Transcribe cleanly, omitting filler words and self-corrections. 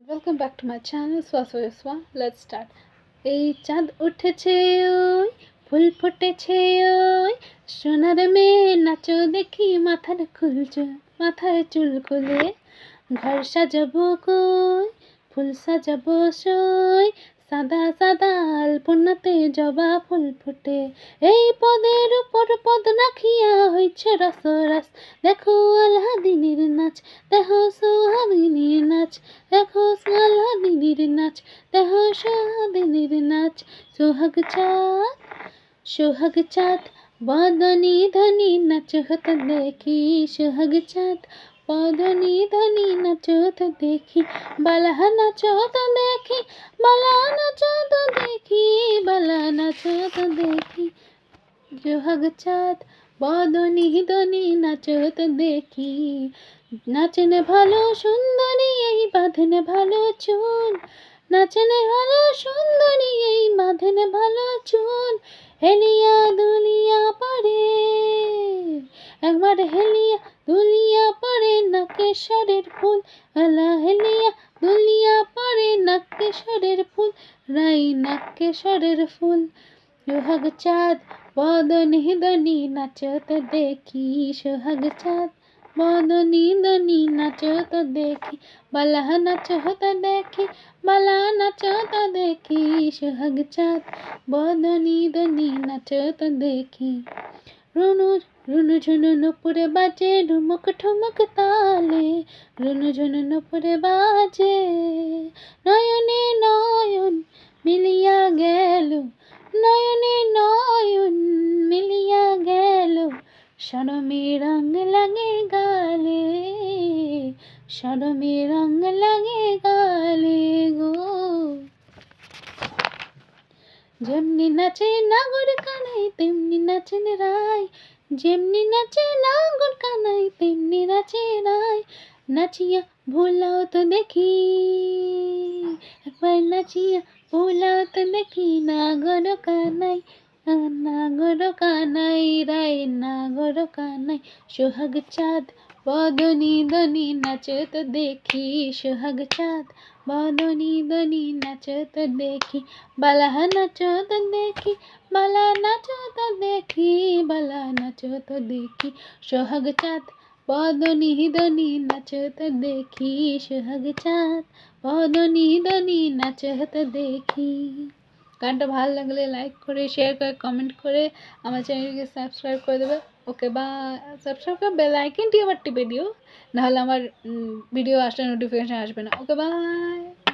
Welcome back to my channel সোয়াসোয়াসওয়া। Let's start. এই চাঁদ উঠেছে ওই, ফুল ফুটেছে ওই, সোনার মেয়ে নাচো দেখি, মাথার চুল খুলে, ঘর সাজাবো কই, ফুল সাজাবো সই, সাদা সাদা আলপনাতে জবা ফুল ফোটে, এই পদের উপর পদ রাখিয়া হইছে রসরাস, দেখো আল্লাদিনীর নাচ, দেখো সোহাগিনীর নাচ, দেখো আল্লাদিনীর নাচ, দেখো সোহাগিনীর নাচ। সোহাগ চাঁদ বদনী ধনী নাচ হতে দেখি, সোহাগ চাঁদ বদনী ধনী নাচ তো দেখি, বালা নাচ তো দেখি, বালা নাচ তো দেখি, বালা নাচ তো দেখি। সোহাগ চাঁদ বদনী ধনী নাচ তো দেখি, নাচনে ভালো সুন্দরী এই বাঁধনে ভালো চুল, নাচনে ভালো সুন্দরী এই বাঁধনে ভালো চুল, হেলিয়া দুলিয়া পড়ে, একবার হেলিয়া দুলিয়া পড়ে নাকেশ্বরের ফুল, আলা হেলিয়া দুলিয়া পড়ে নাকেশ্বরের ফুল, রাই নাকেশ্বরের ফুল। সোহাগ চাঁদ বদনী ধনী নাচত দেখি, সোহাগ চাঁদ বদনী ধনী নাচত দেখি, বালা নাচত দেখি, বালা নাচত দেখি, সোহাগ চাঁদ বদনী ধনী নাচত দেখি। রুনু রুনু ঝুনু নুপুরে বাজে ঠুমক ঠুমক তালে, রুনু ঝুনু নুপুরে বাজে, নয়নে নয়ন মিলিয়া গেল, নয়নে নয়ন মিলিয়া গেল, শরমে রঙ লাগে গালে, শরমে রঙ লাগে গালে গো। যেমনি নাচে নাগর কানাই তেমনি নাচেন রাই, যেমনি নাচে নাগর কানাই তেমনি নাচে রাই, নাচিয়া ভোলাও তো দেখি, একবার নাচিয়া ভোলাও তো দেখি, নাগর কানাই, নাগর কানাই রাই, নাগর কানাই। সোহাগ চাঁদ বদনী ধনী নাচত দেখি, সোহাগ চাঁদ বদনী ধনী নাচত দেখি, বালা নাচত দেখি, বালা নাচত দেখি, বালা নাচত দেখি। সোহাগ চাঁদ বদনী ধনী নাচত দেখি, সোহাগ চাঁদ বদনী ধনী নাচত দেখি। গানটা ভালো লাগলে লাইক করে, শেয়ার করে, কমেন্ট করে আমার চ্যানেলকে সাবস্ক্রাইব করে দেবে। ওকে, বা সাবস্ক্রাইব করে বেল আইকনটি আবার টিপে দিও, নাহলে আমার ভিডিও আসলে নোটিফিকেশান আসবে না। ওকে, বাই।